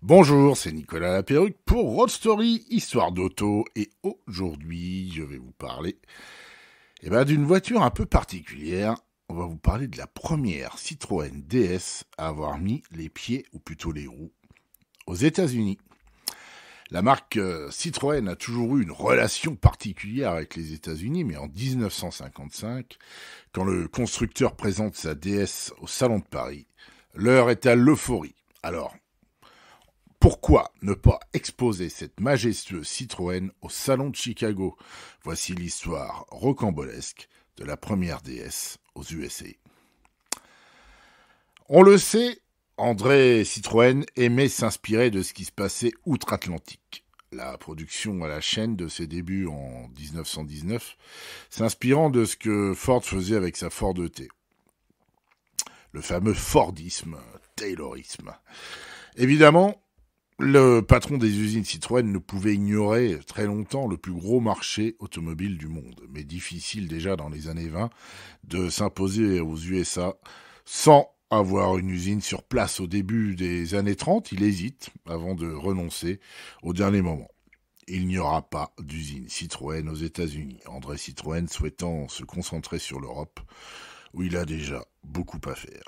Bonjour, c'est Nicolas Laperruque pour Road Story, histoire d'auto, et aujourd'hui je vais vous parler d'une voiture un peu particulière. On va vous parler de la première Citroën DS à avoir mis les pieds, ou plutôt les roues, aux États-Unis. La marque Citroën a toujours eu une relation particulière avec les États-Unis, mais en 1955, quand le constructeur présente sa DS au Salon de Paris, l'heure est à l'euphorie. Alors, pourquoi ne pas exposer cette majestueuse Citroën au Salon de Chicago? Voici l'histoire rocambolesque de la première DS aux USA. On le sait, André Citroën aimait s'inspirer de ce qui se passait outre-Atlantique. La production à la chaîne de ses débuts en 1919, s'inspirant de ce que Ford faisait avec sa Ford E-T. Le fameux Fordisme, Taylorisme. Évidemment, le patron des usines Citroën ne pouvait ignorer très longtemps le plus gros marché automobile du monde, mais difficile déjà dans les années 20 de s'imposer aux USA sans avoir une usine sur place au début des années 30. Il hésite avant de renoncer au dernier moment. Il n'y aura pas d'usine Citroën aux États-Unis, André Citroën souhaitant se concentrer sur l'Europe, où il a déjà beaucoup à faire.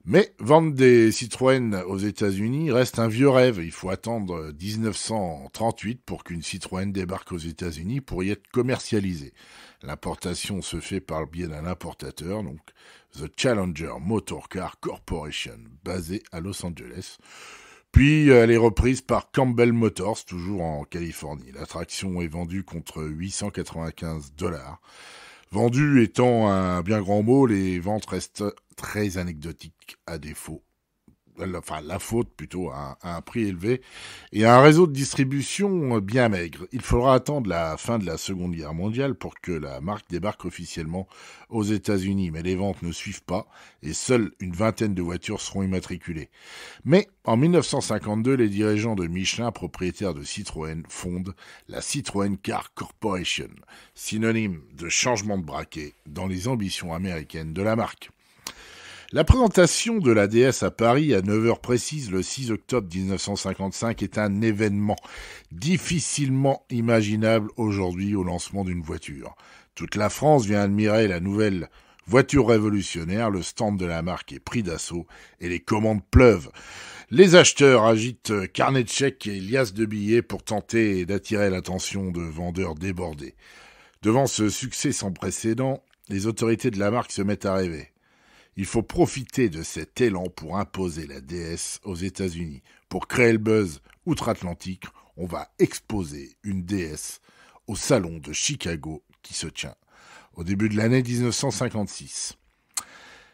Mais vendre des Citroën aux États-Unis reste un vieux rêve. Il faut attendre 1938 pour qu'une Citroën débarque aux États-Unis pour y être commercialisée. L'importation se fait par le biais d'un importateur, donc The Challenger Motor Car Corporation, basé à Los Angeles. Puis elle est reprise par Campbell Motors, toujours en Californie. L'attraction est vendue contre $895. Vendu étant un bien grand mot, les ventes restent très anecdotiques à défaut. Enfin, la faute plutôt à un prix élevé et à un réseau de distribution bien maigre. Il faudra attendre la fin de la Seconde Guerre mondiale pour que la marque débarque officiellement aux États-Unis. Mais les ventes ne suivent pas et seule une vingtaine de voitures seront immatriculées. Mais en 1952, les dirigeants de Michelin, propriétaires de Citroën, fondent la Citroën Car Corporation, synonyme de changement de braquet dans les ambitions américaines de la marque. La présentation de la DS à Paris à 9 heures précises le 6 octobre 1955 est un événement difficilement imaginable aujourd'hui au lancement d'une voiture. Toute la France vient admirer la nouvelle voiture révolutionnaire, le stand de la marque est pris d'assaut et les commandes pleuvent. Les acheteurs agitent carnet de chèques et liasses de billets pour tenter d'attirer l'attention de vendeurs débordés. Devant ce succès sans précédent, les autorités de la marque se mettent à rêver. Il faut profiter de cet élan pour imposer la DS aux États-Unis. Pour créer le buzz outre-Atlantique, on va exposer une DS au salon de Chicago qui se tient au début de l'année 1956.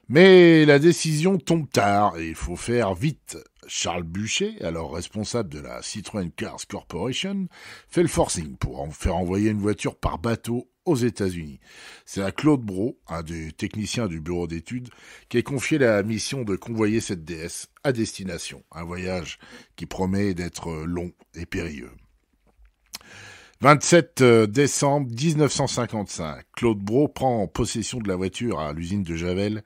Mais la décision tombe tard et il faut faire vite. Charles Buchet, alors responsable de la Citroën Cars Corporation, fait le forcing pour en faire envoyer une voiture par bateau aux États-Unis. C'est à Claude Brault, un des techniciens du bureau d'études, qui est confié la mission de convoyer cette DS à destination. Un voyage qui promet d'être long et périlleux. 27 décembre 1955, Claude Brault prend possession de la voiture à l'usine de Javel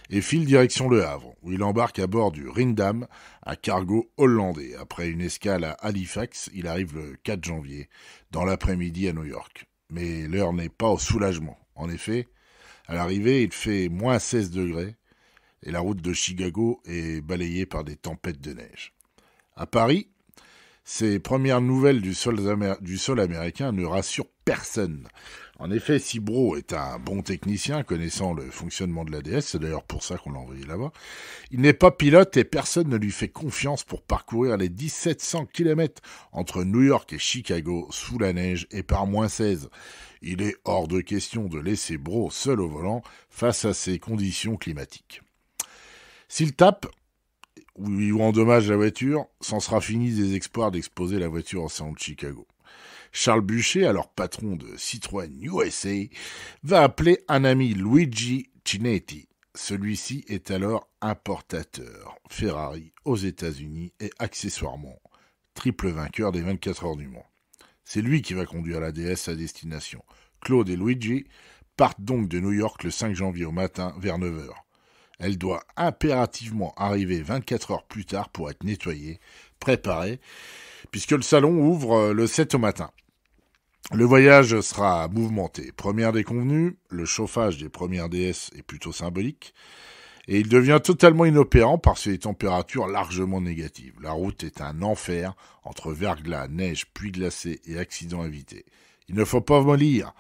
et file direction Le Havre, où il embarque à bord du Rindam, un cargo hollandais. Après une escale à Halifax, il arrive le 4 janvier, dans l'après-midi à New York. Mais l'heure n'est pas au soulagement. En effet, à l'arrivée, il fait moins 16 degrés et la route de Chicago est balayée par des tempêtes de neige. À Paris, ces premières nouvelles du sol américain ne rassurent personne. En effet, si Brault est un bon technicien connaissant le fonctionnement de la DS, c'est d'ailleurs pour ça qu'on l'a envoyé là-bas, il n'est pas pilote et personne ne lui fait confiance pour parcourir les 1700 km entre New York et Chicago sous la neige et par moins 16. Il est hors de question de laisser Brault seul au volant face à ces conditions climatiques. S'il tape ou endommage la voiture, c'en sera fini des espoirs d'exposer la voiture au salon de Chicago. Charles Buchet, alors patron de Citroën USA, va appeler un ami Luigi Cinetti. Celui-ci est alors importateur Ferrari aux États-Unis et accessoirement triple vainqueur des 24 heures du Mans. C'est lui qui va conduire la DS à destination. Claude et Luigi partent donc de New York le 5 janvier au matin vers 9 heures. Elle doit impérativement arriver 24 heures plus tard pour être nettoyée, préparée, puisque le salon ouvre le 7 au matin. Le voyage sera mouvementé. Première déconvenue, le chauffage des premières DS est plutôt symbolique. Et il devient totalement inopérant parce que les températures largement négatives. La route est un enfer entre verglas, neige, pluie glacée et accidents évités. Il ne faut pas mollir.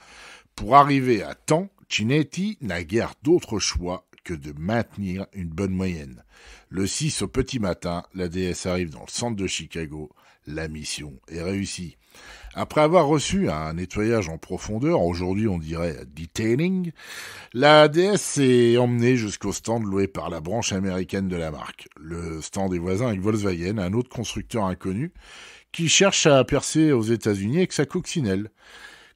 Pour arriver à temps, Chinetti n'a guère d'autre choix que de maintenir une bonne moyenne. Le 6 au petit matin, la DS arrive dans le centre de Chicago. La mission est réussie. Après avoir reçu un nettoyage en profondeur, aujourd'hui on dirait detailing, la DS est emmenée jusqu'au stand loué par la branche américaine de la marque. Le stand est voisin avec Volkswagen, un autre constructeur inconnu, qui cherche à percer aux États-Unis avec sa coccinelle.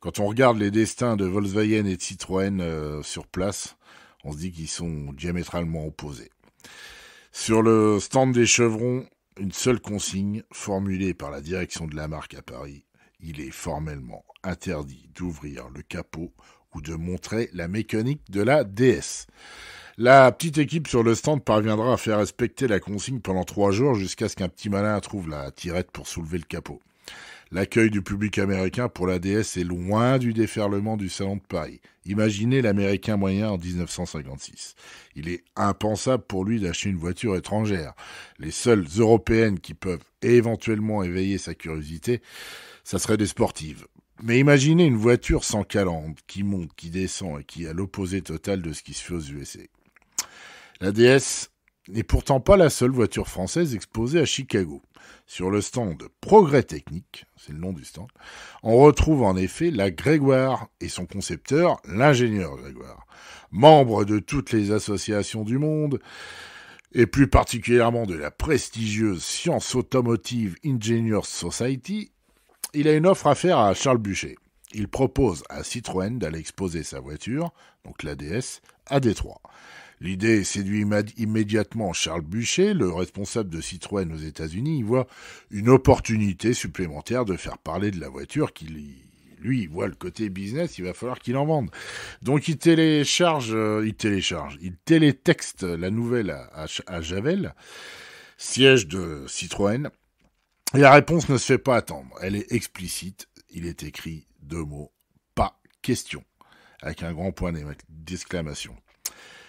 Quand on regarde les destins de Volkswagen et de Citroën sur place, on se dit qu'ils sont diamétralement opposés. Sur le stand des chevrons, une seule consigne formulée par la direction de la marque à Paris. Il est formellement interdit d'ouvrir le capot ou de montrer la mécanique de la DS. La petite équipe sur le stand parviendra à faire respecter la consigne pendant 3 jours jusqu'à ce qu'un petit malin trouve la tirette pour soulever le capot. L'accueil du public américain pour la DS est loin du déferlement du Salon de Paris. Imaginez l'Américain moyen en 1956. Il est impensable pour lui d'acheter une voiture étrangère. Les seules européennes qui peuvent éventuellement éveiller sa curiosité, ça serait des sportives. Mais imaginez une voiture sans calandre, qui monte, qui descend et qui est à l'opposé total de ce qui se fait aux USA. La DS n'est pourtant pas la seule voiture française exposée à Chicago. Sur le stand Progrès Technique, c'est le nom du stand, on retrouve en effet la Grégoire et son concepteur, l'ingénieur Grégoire. Membre de toutes les associations du monde, et plus particulièrement de la prestigieuse Science Automotive Engineers Society, il a une offre à faire à Charles Buchet. Il propose à Citroën d'aller exposer sa voiture, donc la DS, à Détroit. L'idée séduit immédiatement Charles Buchet, le responsable de Citroën aux États-Unis. Il voit une opportunité supplémentaire de faire parler de la voiture lui, il voit le côté business, il va falloir qu'il en vende. Donc il télétexte la nouvelle à Javel, siège de Citroën. Et la réponse ne se fait pas attendre. Elle est explicite. Il est écrit 2 mots. Pas question. Avec un grand point d'exclamation.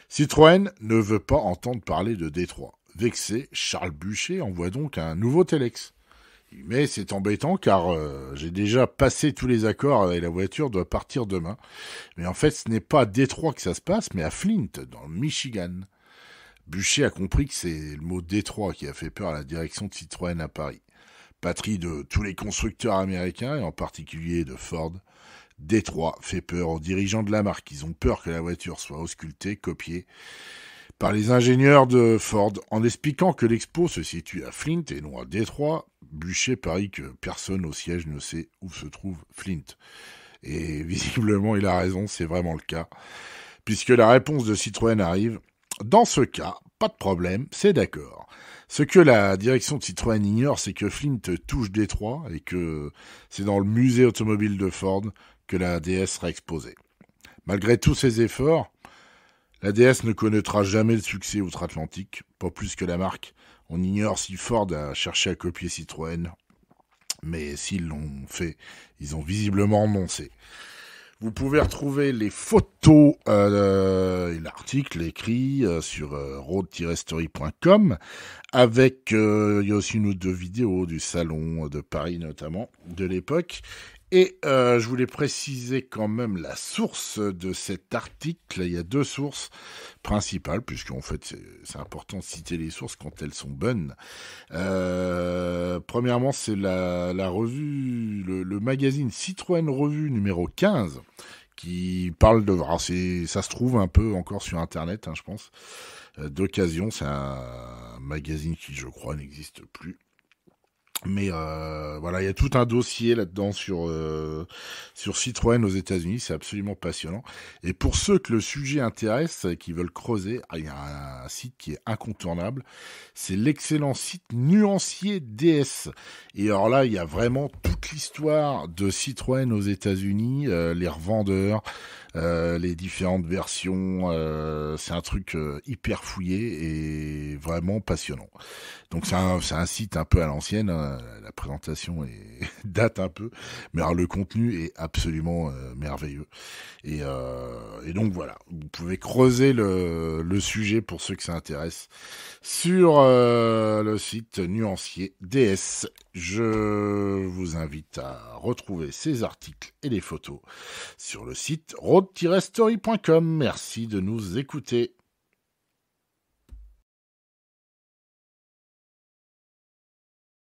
Citroën ne veut pas entendre parler de Détroit. Vexé, Charles Buchet envoie donc un nouveau téléx. Mais c'est embêtant car j'ai déjà passé tous les accords et la voiture doit partir demain. Mais en fait, ce n'est pas à Détroit que ça se passe, mais à Flint, dans le Michigan. Buchet a compris que c'est le mot Détroit qui a fait peur à la direction de Citroën à Paris. Patrie de tous les constructeurs américains, et en particulier de Ford, Détroit fait peur aux dirigeants de la marque. Ils ont peur que la voiture soit auscultée, copiée par les ingénieurs de Ford. En expliquant que l'expo se situe à Flint et non à Détroit, Buchet parie que personne au siège ne sait où se trouve Flint. Et visiblement, il a raison, c'est vraiment le cas. Puisque la réponse de Citroën arrive, dans ce cas, pas de problème, c'est d'accord. Ce que la direction de Citroën ignore, c'est que Flint touche Détroit et que c'est dans le musée automobile de Ford que la DS sera exposée. Malgré tous ces efforts, la DS ne connaîtra jamais le succès outre-Atlantique, pas plus que la marque. On ignore si Ford a cherché à copier Citroën, mais s'ils l'ont fait, ils ont visiblement renoncé. Vous pouvez retrouver les photos et l'article écrit sur road-story.com avec, il y a aussi une ou 2 vidéos du salon de Paris notamment, de l'époque. Et je voulais préciser quand même la source de cet article. Il y a 2 sources principales, puisqu'en fait c'est important de citer les sources quand elles sont bonnes. Premièrement, c'est la revue, le magazine Citroën Revue numéro 15, qui parle de... Alors ça se trouve un peu encore sur Internet, je pense, d'occasion. C'est un magazine qui, je crois, n'existe plus. Mais voilà, il y a tout un dossier là-dedans sur Citroën aux États-Unis, c'est absolument passionnant. Et pour ceux que le sujet intéresse, qui veulent creuser, il y a un site qui est incontournable, c'est l'excellent site Nuancier DS. Et alors là, il y a vraiment toute l'histoire de Citroën aux États-Unis, les revendeurs, les différentes versions. C'est un truc hyper fouillé et vraiment passionnant. Donc c'est un site un peu à l'ancienne, hein. La présentation date un peu, mais alors le contenu est absolument merveilleux. Et donc voilà, vous pouvez creuser le sujet pour ceux que ça intéresse sur le site Nuancier DS. Je vous invite à retrouver ces articles et les photos sur le site road-story.com. Merci de nous écouter.